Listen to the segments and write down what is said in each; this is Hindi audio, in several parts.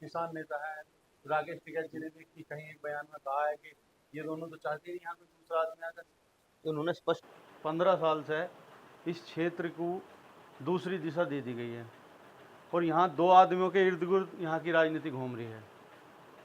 किसान नेता है राकेश टिकैत जी ने भी कि कहीं एक बयान में कहा है कि ये दोनों तो चाहते नहीं यहाँ कोई दूसरा आदमी आकर। तो उन्होंने स्पष्ट 15 साल से इस क्षेत्र को दूसरी दिशा दे दी गई है और यहाँ दो आदमियों के इर्द गिर्द यहाँ की राजनीति घूम रही है।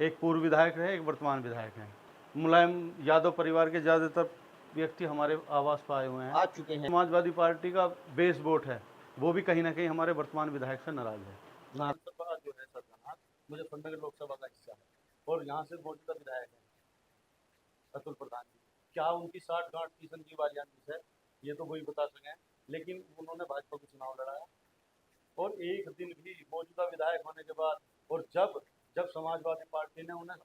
एक पूर्व विधायक है, एक वर्तमान विधायक है। मुलायम यादव परिवार के ज़्यादातर व्यक्ति हमारे आवास पर आए हुए हैं, आ चुके हैं। समाजवादी पार्टी का बेस वोट है, वो भी कहीं ना कहीं हमारे वर्तमान विधायक से नाराज है। विधानसभा जो है सरदानाथ मुजफ्फरनगर लोकसभा का हिस्सा है और यहाँ से मौजूदा विधायक है अतुल प्रधान जी। क्या उनकी 60 गांठ की संजीव आलियान है ये तो वही बता सकें, लेकिन उन्होंने भाजपा को चुनाव लड़ाया और एक दिन भी मौजूदा विधायक होने के बाद और जब समाजवादी पार्टी ने उन्हें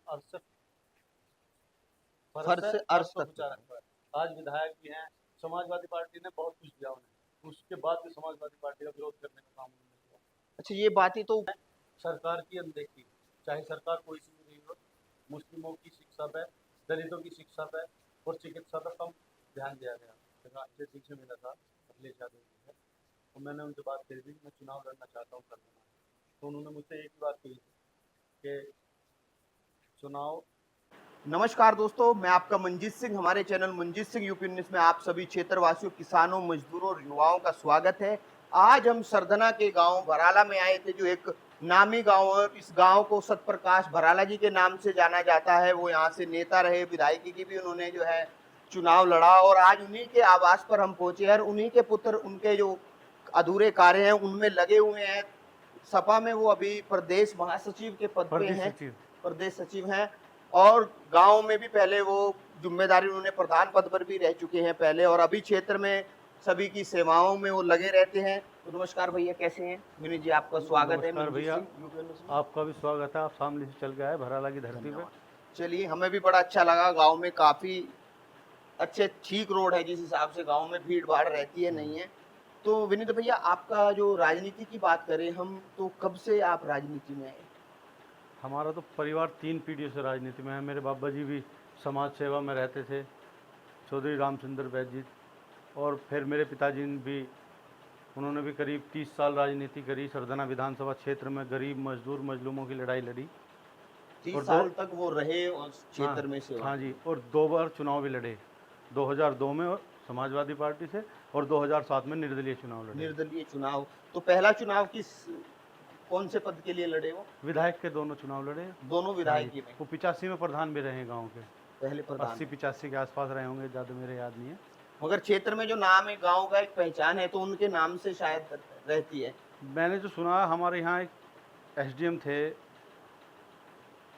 आज विधायक भी हैं, समाजवादी पार्टी ने बहुत कुछ दिया उन्हें, उसके बाद भी समाजवादी पार्टी का विरोध करने का काम उन्होंने किया। अच्छा, ये बातें तो सरकार की अनदेखी, चाहे सरकार कोई सी भी रही हो, मुस्लिमों की शिक्षा पे, दलितों की शिक्षा पे और चिकित्सा पे कम ध्यान दिया गया। जैसे ठीक से मिला था अखिलेश यादव जी है, तो मैंने उनसे बात करी थी मैं चुनाव लड़ना चाहता हूँ कर देना, तो उन्होंने मुझसे एक ही बात कही कि चुनाव। नमस्कार दोस्तों, मैं आपका मंजीत सिंह, हमारे channel Manjeet Singh UP news में आप सभी क्षेत्रवासियों, किसानों, मजदूरों और युवाओं का स्वागत है। आज हम सरधना के गांव भराला में आए थे, जो एक नामी गांव है। इस गांव को सतप्रकाश भराला जी के नाम से जाना जाता है। वो यहाँ से नेता रहे, विधायकी की भी उन्होंने जो है चुनाव लड़ा और आज उन्हीं के आवास पर हम पहुंचे हैं। उन्हीं के पुत्र उनके जो अधूरे कार्य हैं उनमें लगे हुए हैं। सपा में वो अभी प्रदेश महासचिव के पद पे हैं, प्रदेश सचिव हैं और गांव में भी पहले वो जिम्मेदारी उन्होंने प्रधान पद पर भी रह चुके हैं पहले, और अभी क्षेत्र में सभी की सेवाओं में वो लगे रहते हैं। तो नमस्कार भैया, कैसे हैं? विनीत जी, आपका स्वागत है। भैया आपका भी स्वागत है। आप सामने से चल के आए भराला की धरती पे। चलिए, हमें भी बड़ा अच्छा लगा। गांव में काफी अच्छे ठीक रोड है, जिस हिसाब से गांव में भीड़ भाड़ रहती है नहीं है। तो विनीत भैया, आपका जो राजनीति की बात करें हम, तो कब से आप राजनीति में आए? हमारा तो परिवार 3 पीढ़ियों से राजनीति में है। मेरे बाबा जी भी समाज सेवा में रहते थे, चौधरी रामचंद्र वैद्य जी, और फिर मेरे पिताजी भी, उन्होंने भी करीब 30 साल राजनीति करी। सरधना विधानसभा क्षेत्र में गरीब मजदूर मजलूमों की लड़ाई लड़ी। 30 साल तक वो रहे और क्षेत्र में सेवा। हाँ जी, और 2 बार चुनाव भी लड़े, 2002 में और समाजवादी पार्टी से, और 2007 में निर्दलीय चुनाव लड़े। निर्दलीय चुनाव, तो पहला चुनाव कौन से पद के लिए लड़े? वो विधायक के दोनों चुनाव लड़े, दोनों विधायकी में। वो 85 में प्रधान भी रहे गांव के, पहले प्रधान 80-85 के आसपास रहे होंगे, ज़्यादा मेरे याद नहीं है। मगर क्षेत्र में जो नाम है, गांव का एक पहचान है, तो उनके नाम से शायद रहती है। मैंने जो सुना, हमारे यहाँ एक एसडीएम थे,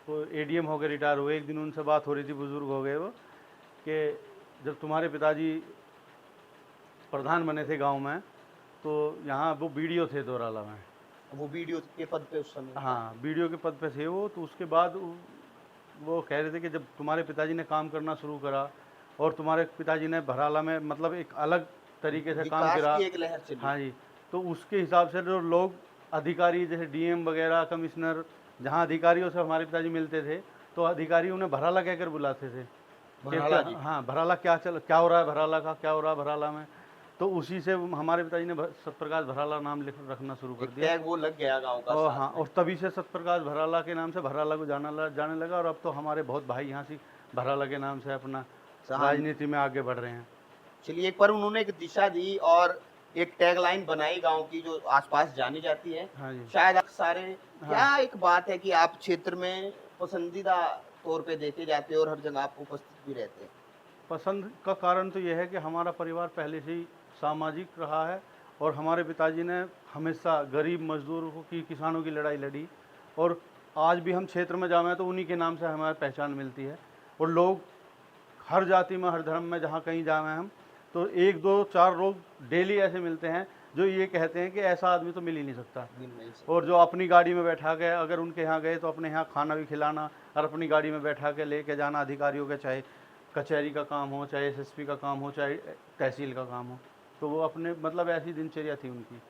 वो एडीएम हो गए, रिटायर हुए। एक दिन उनसे बात हो रही थी, बुजुर्ग हो गए वो, कि जब तुम्हारे पिताजी प्रधान बने थे गांव में, तो यहाँ वो बीडीओ थे दोराला में। वो बीडीओ के पद पे उस समय? हाँ, बीडीओ के पद पे थे वो। तो उसके बाद वो कह रहे थे कि जब तुम्हारे पिताजी ने काम करना शुरू करा और तुम्हारे पिताजी ने भराला में मतलब एक अलग तरीके से काम करा, एक लहर चली। हाँ जी, तो उसके हिसाब से जो लोग अधिकारी जैसे डीएम वगैरह, कमिश्नर, जहाँ अधिकारियों से हमारे पिताजी मिलते थे, तो अधिकारी उन्हें भराला कहकर बुलाते थे। हाँ, भराला क्या हो रहा है, भराला का क्या हो रहा है भराला में। तो उसी से हमारे पिताजी ने सतप्रकाश भराला नाम रखना शुरू कर दिया। वो लग गया गांव का। और हाँ, और तभी से सतप्रकाश भराला के नाम से भराला को जाने लगा। और अब तो हमारे बहुत भाई यहाँ से भराला के नाम से अपना राजनीति में आगे बढ़ रहे हैं। चलिए, एक पर उन्होंने एक दिशा दी और एक टैगलाइन बनाई गांव की, जो आसपास जानी जाती है। हाँ जी, शायद आप सारे क्या एक बात है कि आप क्षेत्र में पसंदीदा तौर पे देखे जाते हैं और हर जगह आप उपस्थित भी रहते हैं। पसंद का कारण तो यह है कि हमारा परिवार पहले से ही सामाजिक रहा है और हमारे पिताजी ने हमेशा गरीब मजदूरों की, किसानों की लड़ाई लड़ी, और आज भी हम क्षेत्र में जाएं तो उन्हीं के नाम से हमारी पहचान मिलती है। और लोग हर जाति में, हर धर्म में, जहाँ कहीं जाएं हम, तो 1, 2, 4 लोग डेली ऐसे मिलते हैं जो ये कहते हैं कि ऐसा आदमी तो मिल ही नहीं सकता। और जो अपनी गाड़ी में बैठा के अगर उनके यहाँ गए तो अपने यहाँ खाना भी खिलाना और अपनी गाड़ी में बैठा के लेके जाना अधिकारियों के, चाहे कचहरी का काम हो, चाहे एसएसपी का काम हो, चाहे तहसील का काम हो, तो वो अपने मतलब ऐसी दिनचर्या थी उनकी।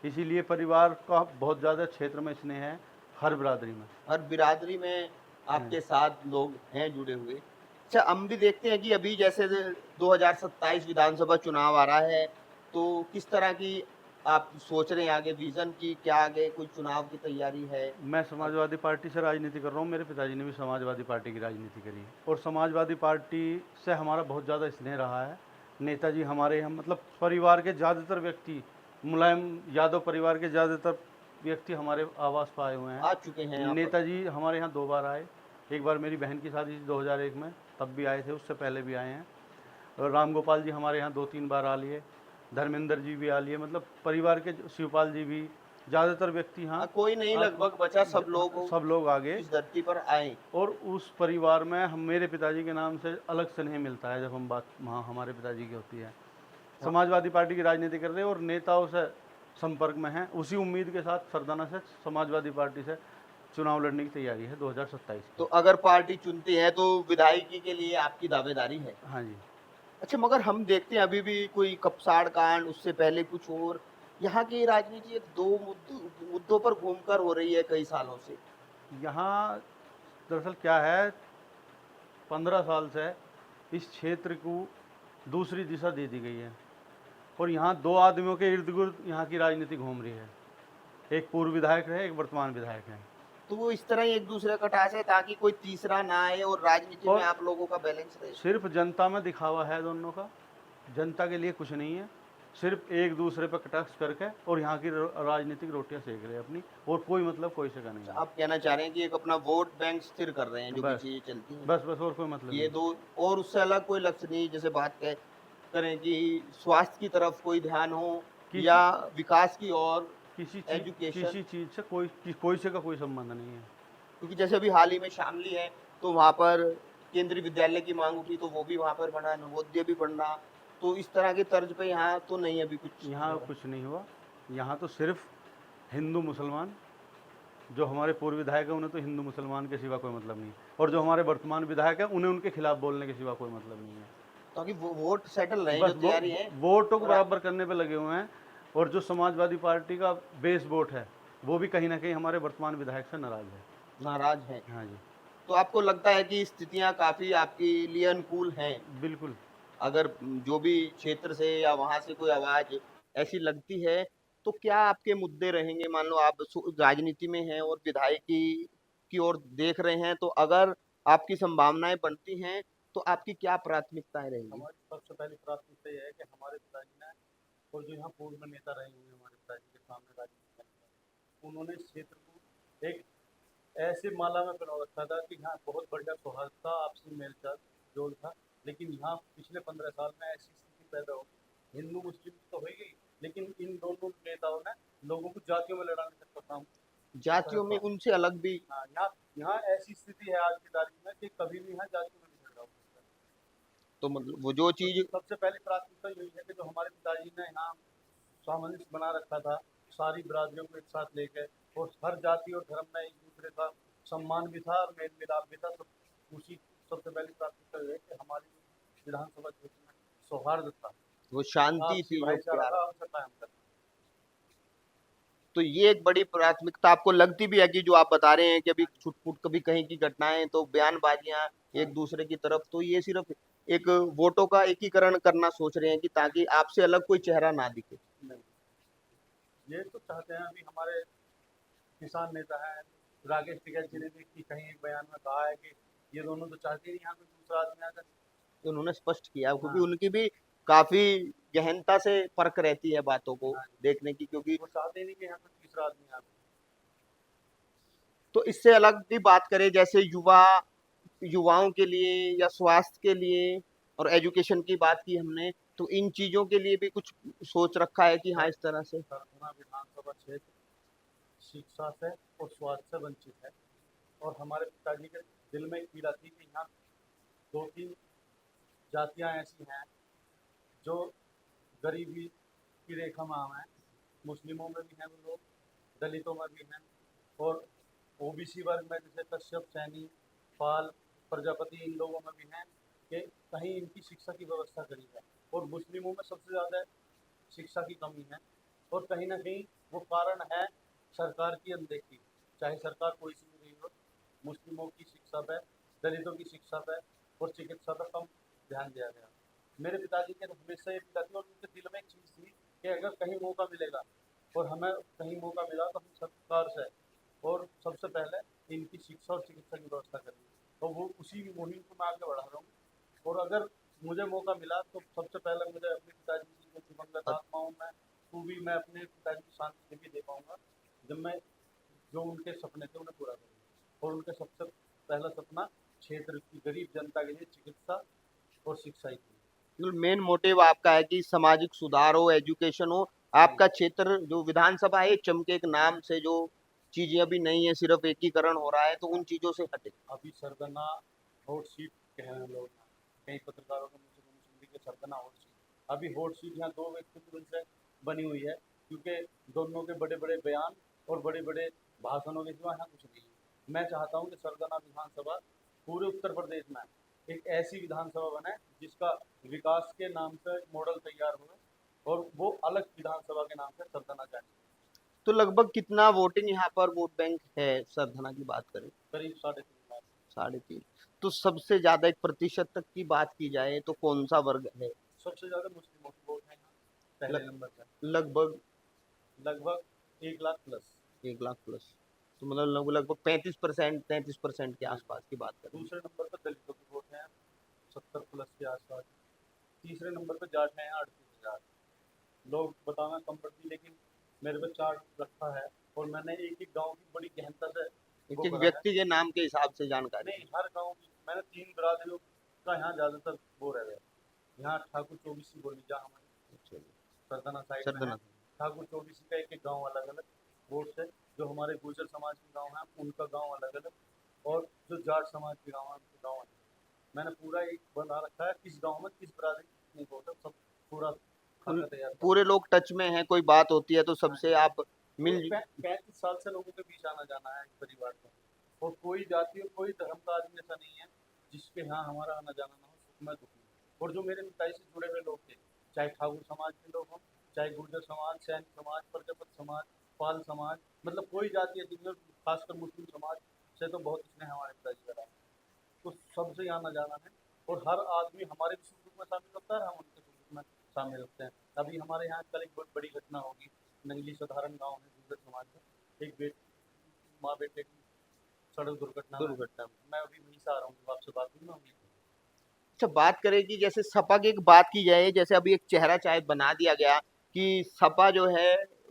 इसीलिए परिवार का बहुत ज़्यादा क्षेत्र में स्नेह है, हर बिरादरी में आपके साथ लोग हैं जुड़े हुए। अच्छा, हम भी देखते हैं कि अभी जैसे 2027 विधानसभा चुनाव आ रहा है, तो किस तरह की आप सोच रहे हैं आगे विजन की क्या, आगे कोई चुनाव की तैयारी है? मैं समाजवादी पार्टी से राजनीति कर रहा हूँ। मेरे पिताजी ने भी समाजवादी पार्टी की राजनीति करी है और समाजवादी पार्टी से हमारा बहुत ज़्यादा स्नेह रहा है। नेताजी हमारे यहाँ मतलब परिवार के ज़्यादातर व्यक्ति, मुलायम यादव परिवार के ज़्यादातर व्यक्ति हमारे आवास पर आए हुए आ हैं। चुके हैं यहाँ पर? नेताजी हमारे यहाँ 2 बार आए। एक बार मेरी बहन की शादी थी 2001 में, तब भी आए थे, उससे पहले भी आए हैं। और राम गोपाल जी हमारे यहाँ 2-3 बार आ लिए, धर्मेंद्र जी भी आ लिए, मतलब परिवार के शिवपाल जी भी, ज़्यादातर व्यक्ति यहाँ कोई नहीं लगभग बचा, सब लोग आ गए। इस धरती पर आए। और उस परिवार में हम मेरे पिताजी के नाम से अलग स्नेह मिलता है जब हम बात वहाँ हमारे पिताजी की होती है। समाजवादी पार्टी की राजनीति कर रहे हैं और नेताओं से संपर्क में हैं। उसी उम्मीद के साथ सरदाना से समाजवादी पार्टी से चुनाव लड़ने की तैयारी है 2027 तो की। अगर पार्टी चुनती है तो विधायकी के लिए आपकी दावेदारी है? हाँ जी। अच्छा, मगर हम देखते हैं अभी भी कोई कपसाड़ कांड, उससे पहले कुछ और, यहाँ की राजनीति एक दो मुद्दों पर घूमकर हो रही है कई सालों से। यहाँ दरअसल क्या है, 15 साल से इस क्षेत्र को दूसरी दिशा दे दी गई है और यहाँ 2 आदमियों के इर्द गिर्द यहाँ की राजनीति घूम रही है। एक पूर्व विधायक है, एक वर्तमान विधायक है। तो वो इस तरह ही एक दूसरे का टास है ताकि कोई तीसरा ना आए और राजनीति में और आप लोगों का बैलेंस रहे। सिर्फ जनता में दिखावा है दोनों का, जनता के लिए कुछ नहीं है, सिर्फ एक दूसरे पर कटाक्ष करके और यहाँ की राजनीतिक रोटियां सेक रहे हैं अपनी, और कोई मतलब कोई से का नहीं है। आप कहना चाह रहे हैं कि एक अपना वोट बैंक स्थिर कर रहे हैं, जो भी बस चीजें चलती हैं। बस बस और कोई मतलब ये नहीं। दो, और उससे अलग कोई लक्ष्य नहीं, जैसे बात करें कि स्वास्थ्य की तरफ कोई ध्यान हो किसी या विकास की और किसी एजुकेशन। चीज़ से कोई से का कोई संबंध नहीं है। क्योंकि जैसे अभी हाल ही में शामली है, तो वहाँ पर केंद्रीय विद्यालय की मांग उठी, तो वो भी वहाँ पर बना, नवोदय भी बनना, तो इस तरह की तर्ज पे यहाँ तो नहीं अभी कुछ। यहाँ कुछ नहीं हुआ। यहाँ तो सिर्फ हिंदू मुसलमान, जो हमारे पूर्व विधायक हैं उन्हें तो हिंदू मुसलमान के सिवा कोई मतलब नहीं है, और जो हमारे वर्तमान विधायक हैं उन्हें उनके खिलाफ बोलने के सिवा कोई मतलब नहीं है। ताकि वो वोट सेटल रहे बस जो तैयारी है। वोटों को बराबर करने पे लगे हुए हैं, और जो समाजवादी पार्टी का बेस वोट है वो भी कहीं ना कहीं हमारे वर्तमान विधायक से नाराज है। नाराज है। हाँ जी, तो आपको लगता है कि स्थितियां काफी आपके लिए अनुकूल हैं? बिल्कुल। अगर जो भी क्षेत्र से या वहां से कोई आवाज ऐसी लगती है, तो क्या आपके मुद्दे रहेंगे? मान लो आप राजनीति में हैं और विधायकी की ओर देख रहे हैं, तो अगर आपकी संभावनाएं बनती हैं तो आपकी क्या प्राथमिकताएं रहेंगी? हमारी सबसे पहली प्राथमिकता यह है कि हमारे पिताजी ने, और जो यहाँ पूर्व में नेता रहे हुए हैं हमारे पिताजी के सामने राजनीति करने वाले, उन्होंने इस क्षेत्र को एक ऐसे माला में पिरो रखा था कि यहाँ बहुत बढ़िया सौहार्द था, आपसी मेलचाल जोड़ था। लेकिन यहाँ पिछले 15 साल में ऐसी स्थिति पैदा हो गई, हिंदू मुस्लिम तो हो ही गई, लेकिन इन दोनों नेताओं ने लोगों को जातियों में लड़ाने तक का काम। जातियों में उनसे अलग भी। हाँ, यहाँ यहाँ ऐसी स्थिति है आज की तारीख में कि कभी भी यहाँ जातियों में नहीं झगड़ा हो सकता। तो मतलब वो जो तो चीज। सबसे पहली प्राथमिकता यही है कि जो हमारे पिताजी ने यहाँ सामंजस्य बना रखा था, सारी बिरादरियों को एक साथ लेकर, और हर जाति और धर्म में एक दूसरे का सम्मान भी था और मेल मिलाप भी था। सब उसी सबसे पहली प्राथमिकता यह है कि हमारी विधानसभा क्षेत्र में सौहार्द था, वो शांति आपसी थी, जो भाईचारा प्यार। था, हमसे कायम करना। तो ये एक बड़ी प्राथमिकता आपको लगती भी है कि जो आप बता रहे हैं कि अभी छुटपुट कभी कहीं की घटनाएं, तो बयानबाजियां एक दूसरे की तरफ, तो ये सिर्फ एक वोटों का एकीकरण करना सोच रहे हैं कि ताकि आपसे अलग कोई चेहरा ना दिखे। नहीं, ये तो चाहते हैं। अभी हमारे किसान नेता हैं राकेश टिकैत जी ने भी कहीं एक बयान में कहा है कि ये दोनों तो चाहते ही नहीं यहाँ कोई दूसरा आदमी आकर। तो उन्होंने स्पष्ट किया, क्योंकि हाँ। उनकी भी काफी गहनता से परख रहती है बातों को हाँ। देखने की, क्योंकि वो चाहते ही नहीं कि यहाँ कोई तीसरा आदमी आकर। तो इससे अलग भी बात करें, जैसे युवाओं के लिए या स्वास्थ्य के लिए और एजुकेशन की बात की हमने, तो इन चीजों के लिए भी कुछ सोच रखा है कि हाँ इस तरह से। सरगुना विधानसभा क्षेत्र शिक्षा से और स्वास्थ्य से वंचित है, और हमारे पिताजी के दिल में एक पीड़ा थी कि यहाँ 2-3 जातियाँ ऐसी हैं जो गरीबी की रेखा में हैं। मुस्लिमों में भी हैं वो लोग, दलितों में भी हैं, और ओबीसी वर्ग में जैसे कश्यप, सैनी, पाल, प्रजापति, इन लोगों में भी हैं कि कहीं इनकी शिक्षा की व्यवस्था करी जाए। और मुस्लिमों में सबसे ज़्यादा शिक्षा की कमी है, और कहीं ना कहीं वो कारण है सरकार की अनदेखी। चाहे सरकार कोई सी भी रही हो, मुस्लिमों की शिक्षा पे, दलितों की शिक्षा पे और चिकित्सा पे कम ध्यान दिया गया। मेरे पिताजी के हमेशा ये पीड़ा थी, और उनके दिल में एक चीज़ थी कि अगर कहीं मौका मिलेगा और हमें कहीं मौका मिला तो हम सरकार से और सबसे पहले इनकी शिक्षा और चिकित्सा की व्यवस्था करेंगे। तो वो उसी मुहिम को मैं आगे बढ़ा रहा हूँ। और अगर मुझे मौका मिला तो सबसे पहले मुझे अपने पिताजी की जो दिवंगत आत्माओं में को भी मैं अपने पिताजी की शांति भी दे पाऊंगा जब मैं जो उनके सपने थे उन्हें पूरा करूँगा। और उनके सबसे पहला सपना क्षेत्र की गरीब जनता के लिए चिकित्सा और शिक्षा ही थी। मेन मोटिव आपका है कि सामाजिक सुधार हो, एजुकेशन हो। आपका क्षेत्र जो विधानसभा है चमके एक नाम से, जो चीजें अभी नहीं है, सिर्फ एकीकरण हो रहा है, तो उन चीजों से हटे। अभी सरगना हॉट सीट कह रहे हैं लोग, कई पत्रकारों के मुझे सुन के सरगना हॉट सीट। अभी हॉट सीट यहाँ दो व्यक्ति की वजह से बनी हुई है क्योंकि दोनों के बड़े बड़े बयान और बड़े बड़े भाषणों के सिवा यहाँ कुछ नहीं है। मैं चाहता हूँ कि सरगना विधानसभा पूरे उत्तर प्रदेश में एक ऐसी विधानसभा बने जिसका विकास के नाम से मॉडल तैयार हो और वो अलग विधानसभा के नाम से सरगना जाए। तो लगभग कितना वोटिंग यहाँ पर वोट बैंक है सरधना की बात करें? करीब 3.5 लाख। 3.5। तो सबसे ज्यादा एक प्रतिशत तक की बात की जाए तो कौन सा वर्ग है? सबसे ज्यादा मुस्लिमों की वोट है यहाँ पहले नंबर पर, लगभग लगभग 1 लाख प्लस। 1 लाख प्लस। तो मतलब लगभग 35%, 33% के आसपास की बात करें। दूसरे नंबर पर दलितों की वोट है 70+ के आसपास। तीसरे नंबर पर जाट हैं 38,000। लोग बताना कम पड़ती, लेकिन मेरे पे चार्ट रखा है और मैंने एक एक गांव की बड़ी गहनता से एक वो एक करा है। व्यक्ति के नाम के हिसाब से जानकारी। नहीं, हर गांव की मैंने 3 बिरादरियों का यहाँ ज़्यादातर वो रह गया। यहाँ ठाकुर चौबीसी बोली जहाँ हमारी सरदाना साइड में है, सरधना। ठाकुर चौबीसी का एक एक गाँव अलग अलग वोट है। जो हमारे गुर्जर समाज के गाँव हैं उनका गाँव अलग अलग, और जो जाट समाज के गाँव हैं उनके गाँव अलग। मैंने पूरा एक बना रखा है किस गाँव में किस बिरादरी की कितनी वोट है, सब पूरा खाका तैयार कर। पूरे लोग टच में हैं, कोई बात होती है तो सबसे आप मिल 35 साल से लोगों के बीच आना जाना है इस परिवार का, और कोई जाति और कोई धर्म का आदमी ऐसा नहीं है जिसके यहाँ हमारा आना जाना ना हो, सुख में दुख में। और जो मेरे पिताजी से जुड़े हुए लोग थे, चाहे ठाकुर समाज के लोग हों, चाहे गुर्जर समाज, सैनिक समाज, प्रजापत समाज, पाल समाज, मतलब कोई जाति है जिनमें खासकर मुस्लिम समाज से तो बहुत स्नेह हमारे पिताजी का रहा। तो सबसे आना जाना है और हर आदमी हमारे भी सुख दुख में शामिल होता है, हम उनके सुख दुख में शामिल होते हैं। अभी हमारे यहाँ कल एक बहुत बड़ी घटना होगी। नंगली साधारण गांव है गुर्जर समाज का, एक माँ बेटे की सड़क दुर्घटना में। मैं अभी वहीं से आ रहा हूँ, आपसे बात हुई ना हुई। अच्छा, बात करें कि जैसे सपा की एक बात की जाए, जैसे अभी एक चेहरा चाहे बना दिया गया कि सपा जो है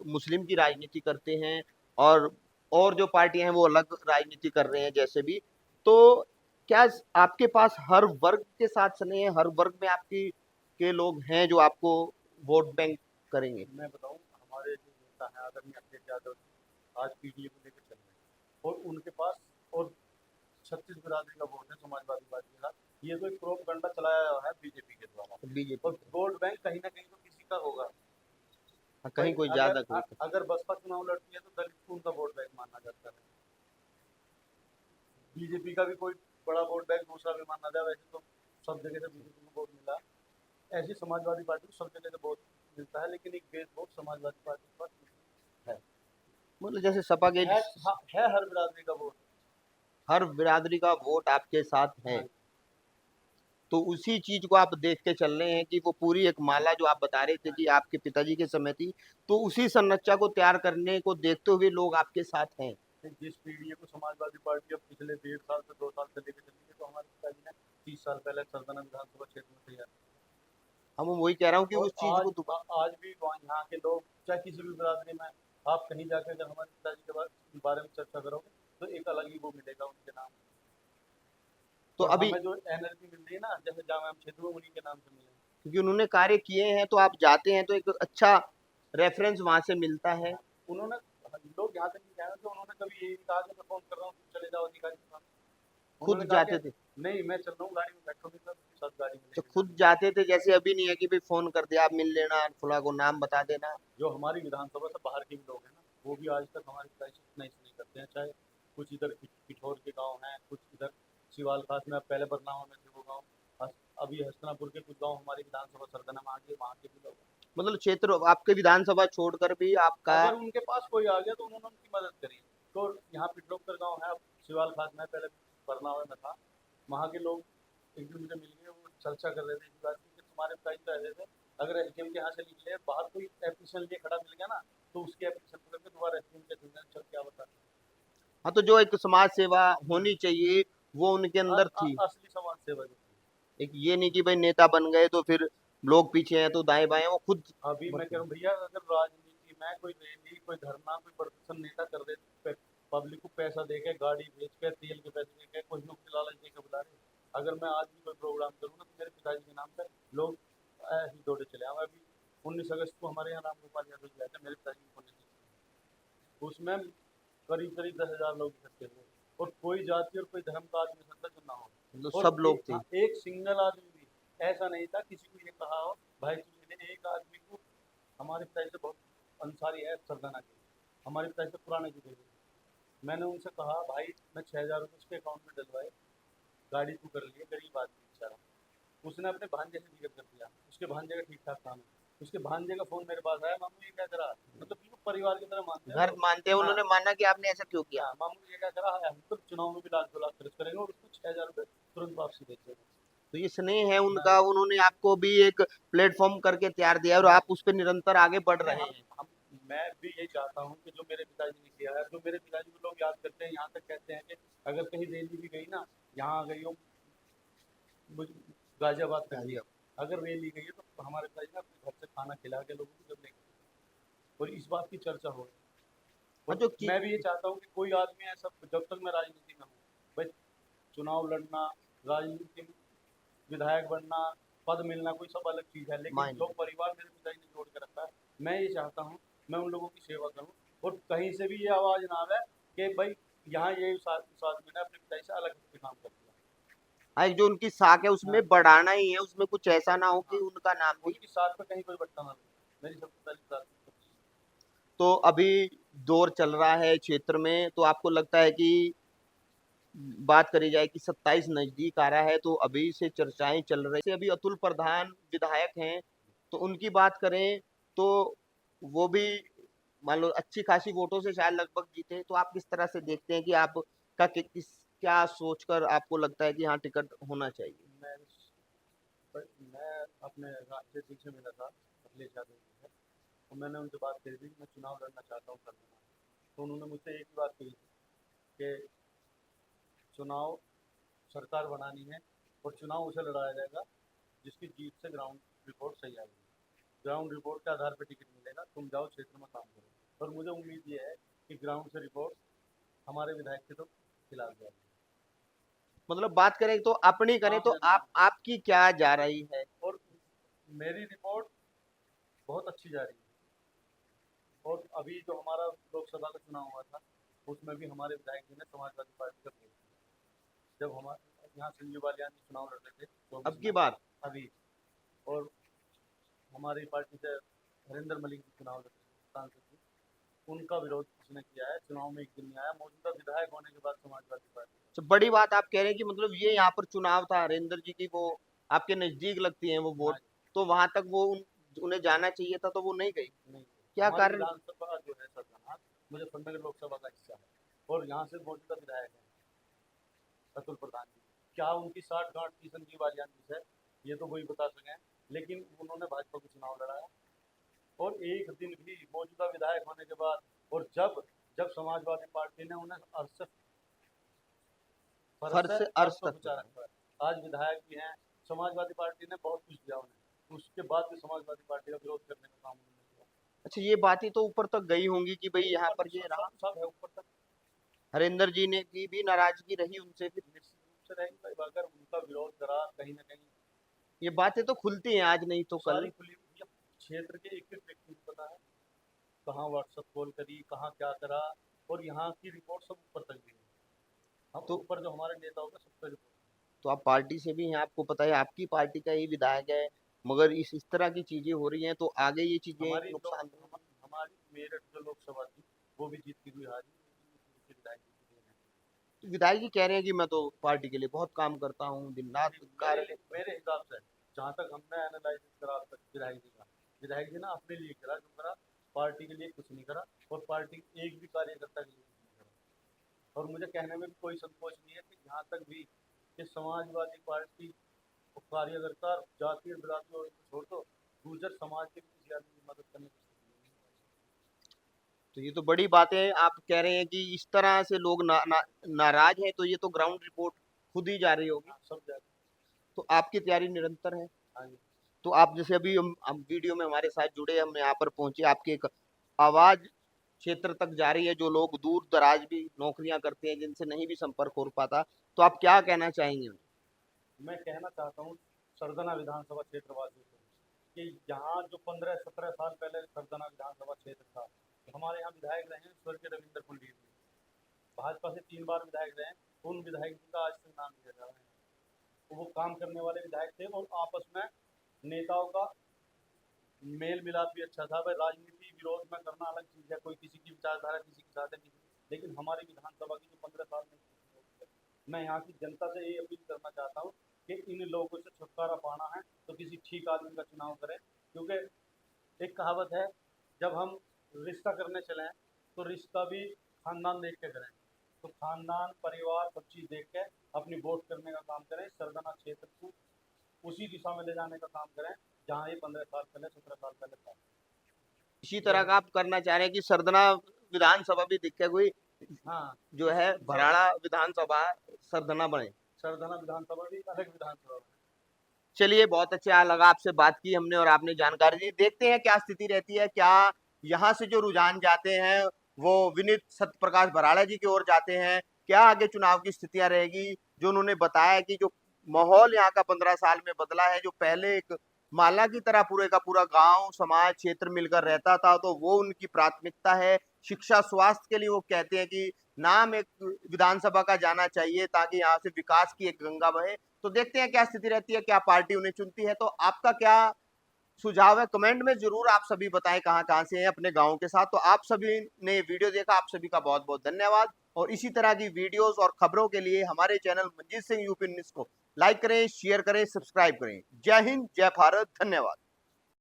मुस्लिम की राजनीति करते हैं और जो पार्टियां हैं वो अलग राजनीति कर रहे हैं जैसे भी। तो क्या आपके पास हर वर्ग के साथ चले हैं, हर वर्ग में आपकी के लोग हैं जो आपको वोट बैंक करेंगे? मैं बताऊँ, हमारे जो नेता हैं आदरणीय अखिलेश यादव जी, आज पीडीए को लेकर चल रहे हैं और उनके पास और 36 बिरादरी का वोट है समाजवादी पार्टी का। ये तो एक प्रोपगंडा चलाया हुआ है बीजेपी के द्वारा, बीजेपी और वोट बैंक कहीं ना कहीं तो किसी का होगा। कहीं कोई ज्यादा कोई कम। अगर बसपा चुनाव लड़ती है तो दलित को उनका वोट बैंक माना जाता है। बीजेपी का भी कोई बड़ा वोट बैंक दूसरा भी माना जाए, वैसे तो सब जगह से बीजेपी को वोट मिला। ऐसी समाजवादी पार्टी को सब जगह से वोट मिलता है, लेकिन एक बेस वोट समाजवादी पार्टी के पास है। मतलब जैसे सपा के है हर बिरादरी का वोट। हर बिरादरी का वोट आपके साथ है। हाँ। तो उसी चीज को आप देख के चल रहे हैं कि वो पूरी एक माला जो आप बता रहे थे कि आपके पिताजी के समय थी, तो उसी संरचना को तैयार करने को देखते हुए लोग आपके साथ हैं। जिस पीढ़ी को समाजवादी पार्टी अब पिछले 1.5 साल से 2 साल से लेकर चली है, तो हमारे पिताजी ने 30 साल पहले सरदाना विधानसभा क्षेत्र में तैयार। हम वही कह रहा हूँ कि और उस चीज आज को आज भी यहाँ के लोग चाहे किसी भी बिरादरी में आप कहीं जाकर अगर हमारे पिताजी के बारे में चर्चा करोगे तो एक अलग ही वो मिलेगा उनके नाम। तो और अभी हमें जो एनर्जी मिल रही है ना, जैसे जामा क्षेत्र में उन्हीं के नाम से मिले। क्योंकि उन्होंने कार्य किए हैं तो आप जाते हैं तो एक अच्छा रेफरेंस वहां से मिलता है। उन्होंने लोग यहाँ तक नहीं कह रहे थे, उन्होंने कभी यही कहा कि मैं फोन कर रहा हूँ तुम चले जाओ अधिकारी के पास। खुद जाते थे? नहीं, मैं चल रहा हूँ गाड़ी में, बैठोगे सर उसके साथ गाड़ी में तो लेके खुद जाते थे? जैसे अभी नहीं है कि भाई फोन कर दिया आप मिल लेना, फुला को नाम बता देना। जो हमारी विधानसभा से बाहर के भी लोग हैं ना, वो भी आज तक हमारी पिताजी से नहीं करते हैं। चाहे कुछ इधर पिठौर के गांव हैं, कुछ इधर शिवाल खास में, पहले बदनामा में थे वो गाँव, अभी हस्तनापुर के कुछ गाँव हमारी विधानसभा सरगना में आ गए, वहाँ के भी लोग हैं। मतलब क्षेत्र आपके विधानसभा छोड़कर भी आपका अगर उनके पास कोई आ गया तो उन्होंने उनकी मदद करी। तो यहाँ पिठलोकर गाँव है, शिवाल खास में पहले बरनावा में था, वहाँ के लोग एक दिन मुझे मिल गए, वो चर्चा कर रहे थे इस बात की कि तुम्हारे पिताजी तो ऐसे थे, अगर एसडीएम के यहाँ से निकले बाहर कोई एप्लीकेशन लिए खड़ा मिल गया ना, तो उसकी एप्लीकेशन पकड़ के दोबारा एसडीएम के चल चल क्या बता। हाँ, तो जो एक समाज सेवा होनी चाहिए वो उनके अंदर थी। असली समाज सेवा जो थी। एक ये नहीं कि भाई नेता बन गए तो फिर लोग पीछे हैं तो दाएं बाएं, वो खुद अभी मैं कह रहा हूँ भैया, अगर राजनीति में कोई रैली, कोई धरना, कोई प्रदर्शन नेता कर दे, पब्लिक को पैसा दे के, गाड़ी बेच के, तेल के पैसे दे के, कुछ लोग लालच दे के बुला रहे। अगर मैं आज भी कोई प्रोग्राम करूँगा तो मेरे पिताजी के नाम पर लोग ऐसे ही दौड़े चले आए। अभी 19 अगस्त को हमारे यहाँ राम गोपाल यादव जी आए थे, मेरे पिताजी की पुण्यतिथि। उसमें करीब करीब 10,000 लोग इकट्ठे हुए, और कोई जाति और कोई धर्म का आदमी सकता जो ना हो। तो और सब लोग थे। एक सिंगल आदमी भी ऐसा नहीं था किसी को ये कहा हो भाई तुझे, एक आदमी को। हमारे पिताजी से बहुत अंसारी है सरदाना के, हमारे पिताजी से पुराने जुड़े हुए। मैंने उनसे कहा भाई मैं 6,000 रुपये उसके अकाउंट में डलवाए, गाड़ी तू कर लिए, गरीब आदमी बेचारा। उसने अपने भांजे से जिक्र कर दिया, उसके भांजे का ठीक ठाक काम है। उसके भांजे का फोन मेरे पास आया, मामू ये क्या करा, मतलब बिल्कुल परिवार की तरह मानते हैं घर वो। मानते हैं, हाँ, उन्होंने माना कि आपने ऐसा क्यों किया। हाँ, मामू ये क्या करा है, हम तो चुनाव में भी लाख 2 लाख खर्च करेंगे और उसको 6,000 रुपये तुरंत वापसी दे देंगे। तो ये स्नेह है उनका, हाँ, उन्होंने आपको भी एक प्लेटफॉर्म करके तैयार दिया और आप उस पर निरंतर आगे बढ़ रहे हैं। मैं भी यही चाहता हूँ कि जो मेरे पिताजी ने किया है, जो मेरे पिताजी को लोग याद करते हैं, यहाँ तक कहते हैं कि अगर कहीं रैली भी गई ना, यहाँ आ गई हो गाजियाबाद तक भी, अगर रैली गई है तो हमारे पिताजी ने अपने घर से खाना खिला के लोगों को जब लेके, और इस बात की चर्चा हो। हाँ, और जो कि मैं भी ये चाहता हूँ कि कोई आदमी ऐसा, जब तक मैं राजनीति में हूँ भाई, चुनाव लड़ना, राजनीति में विधायक बनना, पद मिलना कोई सब अलग चीज़ है, लेकिन मायने जो परिवार मेरे पिताजी ने जोड़ के रखा है, मैं ये चाहता हूँ मैं उन लोगों की सेवा करूँ, और कहीं से भी ये आवाज़ ना आवे कि भाई यहाँ ये उस आदमी ने अपने पिताजी से अलग हटके काम कर दिया। हाँ, एक जो उनकी साख है उसमें हाँ, बढ़ाना ही है, उसमें कुछ ऐसा ना हो कि हाँ, उनका नाम भी। उनकी साथ पे कहीं कोई बट्टा ना लगे, मेरी सब पिताजी साथ में। तो अभी दौर चल रहा है क्षेत्र में, तो आपको लगता है कि बात करी जाए कि 27 नजदीक आ रहा है तो अभी से चर्चाएं चल रही है। अभी अतुल प्रधान विधायक हैं, तो उनकी बात करें तो वो भी मान लो अच्छी खासी वोटों से शायद लगभग जीते, तो आप किस तरह से देखते हैं कि आपका क्या सोचकर आपको लगता है कि हाँ टिकट होना चाहिए। मैं मैं अपने राज्य जी से मिला था, अखिलेश यादव जी से, तो मैंने उनसे बात करी थी कि मैं चुनाव लड़ना चाहता हूँ करना। तो उन्होंने मुझसे एक ही बात कही थी कि चुनाव सरकार बनानी है, और चुनाव उसे लड़ाया जाएगा जिसकी जीत से ग्राउंड रिपोर्ट सही आएगी। ग्राउंड रिपोर्ट के आधार पर टिकट मिलेगा, तुम जाओ क्षेत्र में काम करो। और मुझे उम्मीद ये है कि ग्राउंड से रिपोर्ट हमारे विधायक के तो खिलाफ जाएगी। मतलब बात करें तो अपनी करें आम तो जनता आपकी क्या जा रही है। और मेरी रिपोर्ट बहुत अच्छी जा रही है। और अभी जो हमारा लोकसभा का चुनाव हुआ था, उसमें भी हमारे विधायक जी ने समाजवादी पार्टी का वोट दिया। जब हमारे यहाँ संजीव बालियान जी चुनाव लड़ रहे थे अब 24 की में, बार अभी, और हमारी पार्टी से हरिंदर मलिक जी चुनाव लड़ रहे थे सांसद जी, उनका विरोध उसने किया है। चुनाव में एक दिन नहीं आया, मौजूदा विधायक होने के बाद समाजवादी पार्टी। तो बड़ी बात आप कह रहे हैं कि मतलब ये यहाँ पर चुनाव था हरिंदर जी की, वो आपके नजदीक लगती हैं वो हाँ वोट, तो वहां तक वो उन्हें जाना चाहिए था तो वो नहीं गई। नहीं, क्या हमारी कारण। विधानसभा जो है सरदाना मुजफ्फरनगर लोकसभा का हिस्सा है, और यहाँ से मौजूदा विधायक है अतुल प्रधान जी। क्या उनकी 60 गांठ थी संजीव बालियान जी से, ये तो वही बता सकें, लेकिन उन्होंने भाजपा को चुनाव लड़ाया। और एक दिन भी मौजूदा विधायक होने के बाद, और जब जब समाजवादी पार्टी ने उन्हें अरसे फर्श फर्श से से अर्श अर्श पर तक पहुंचा रखा है। आज विधायक भी हैं, समाजवादी पार्टी ने बहुत कुछ दिया उन्हें, उसके बाद भी समाजवादी पार्टी का विरोध करने का काम उन्होंने किया। अच्छा, ये बातें तो ऊपर तक गई होंगी कि भाई ये यहाँ ऊपर पर तो ये रहा। सब है ऊपर तक। हरिंदर जी ने की भी नाराजगी रही उनसे फिर। निश्चित रूप से रहेगी भाई, अगर उनका विरोध करा कहीं ना कहीं। ये बातें तो खुलती हैं आज नहीं तो कल। सारी खुली हुई है, क्षेत्र के एक एक व्यक्ति को पता है कहाँ व्हाट्सएप कॉल करी, कहाँ क्या करा, और यहाँ की रिपोर्ट सब ऊपर तक भी है। हम तो ऊपर जो हमारे नेता होगा सबका रिपोर्ट। आप पार्टी से भी हैं, आपको पता है आपकी पार्टी का ही विधायक है, मगर इस तरह की चीजें हो रही हैं तो आगे ये चीजें नुकसान। हमारी मेरठ जो लोकसभा थी वो भी जीत की हुई हारी, विधायक जी की देन है। तो विधायक जी कह रहे हैं कि मैं तो पार्टी के लिए बहुत काम करता हूँ, दिन रात कार्य मेरे मेरे हिसाब से, जहाँ तक हमने एनालाइसिस करा अब तक विधायक जी का, विधायक जी ने अपने लिए करा जो करा, पार्टी के लिए कुछ नहीं करा, और पार्टी एक भी कार्यकर्ता के लिए कुछ नहीं करा। और मुझे कहने में भी कोई संकोच नहीं है कि यहाँ तक भी कि समाजवादी पार्टी कार्यकर्ता जाति और बिरादरी और छोड़ दो, गुर्जर समाज के किसी आदमी की मदद करने की स्थिति नहीं है। तो ये तो बड़ी बात है। आप कह रहे हैं कि इस तरह से लोग नाराज हैं, तो ये तो ग्राउंड रिपोर्ट खुद ही जा रही होगी। हाँ, सब जाते तो आपकी तैयारी निरंतर है। हैं। हाँ जी। तो आप जैसे अभी हम वीडियो में हमारे साथ जुड़े, हम यहाँ पर पहुंचे, आपकी एक आवाज क्षेत्र तक जा रही है, जो लोग दूर दराज भी नौकरियां करते हैं, जिनसे नहीं भी संपर्क हो पाता, तो आप क्या कहना चाहेंगे उन्हें? मैं कहना चाहता हूँ सरदना विधानसभा क्षेत्र वासियों को कि यहाँ जो 15-17 साल पहले सरदना विधानसभा क्षेत्र था, तो हमारे यहाँ विधायक रहे हैं स्वर्गीय रविंद्र कुलडीर जी, भाजपा से 3 बार विधायक रहे हैं। उन विधायक जी का आज तक नाम लिया जा रहा है। तो वो काम करने वाले विधायक थे और आपस में नेताओं का मेल मिलाप भी अच्छा था। भाई राजनीति विरोध में करना अलग चीज़ है, कोई किसी की विचारधारा किसी के साथ है, लेकिन हमारी विधानसभा की जो 15 साल में, मैं यहाँ की जनता से ये अपील करना चाहता हूँ कि इन लोगों से छुटकारा पाना है तो किसी ठीक आदमी का चुनाव करें। क्योंकि एक कहावत है, जब हम रिश्ता करने चले हैं तो रिश्ता भी खानदान देख के करें। तो खानदान परिवार सब चीज़ देख के अपनी वोट करने का काम करें। सरदना क्षेत्र को उसी दिशा में ले जाने का काम करें जहाँ ये 15 साल पहले 17 साल पहले था। इसी तरह का आप करना चाह रहे हैं कि सरदना विधानसभा भी दिखे, कोई हाँ, जो है भराड़ा विधानसभा सरदना बने। सरदना विधानसभा भी अलग विधानसभा है। चलिए, बहुत अच्छा लगा आपसे बात की हमने और आपने जानकारी दी। देखते हैं क्या स्थिति रहती है, क्या यहाँ से जो रुझान जाते हैं वो विनीत सत्यप्रकाश भराड़ा जी की ओर जाते हैं, क्या आगे चुनाव की स्थितियां रहेगी। जो उन्होंने बताया कि जो माहौल यहाँ का 15 साल में बदला है, जो पहले एक माला की तरह पूरे का पूरा गांव समाज क्षेत्र मिलकर रहता था, तो वो उनकी प्राथमिकता है। शिक्षा स्वास्थ्य के लिए वो कहते हैं कि नाम एक विधानसभा का जाना चाहिए ताकि यहाँ से विकास की एक गंगा बहे। तो देखते हैं क्या स्थिति रहती है, क्या पार्टी उन्हें चुनती है। तो आपका क्या सुझाव है, कमेंट में जरूर आप सभी बताएं कहां कहां से हैं अपने गांव के साथ। तो आप सभी ने वीडियो देखा, आप सभी का बहुत बहुत धन्यवाद। और इसी तरह की वीडियोस और खबरों के लिए हमारे channel Manjeet Singh UP news को लाइक करें, शेयर करें, सब्सक्राइब करें। जय हिंद, जय भारत, धन्यवाद।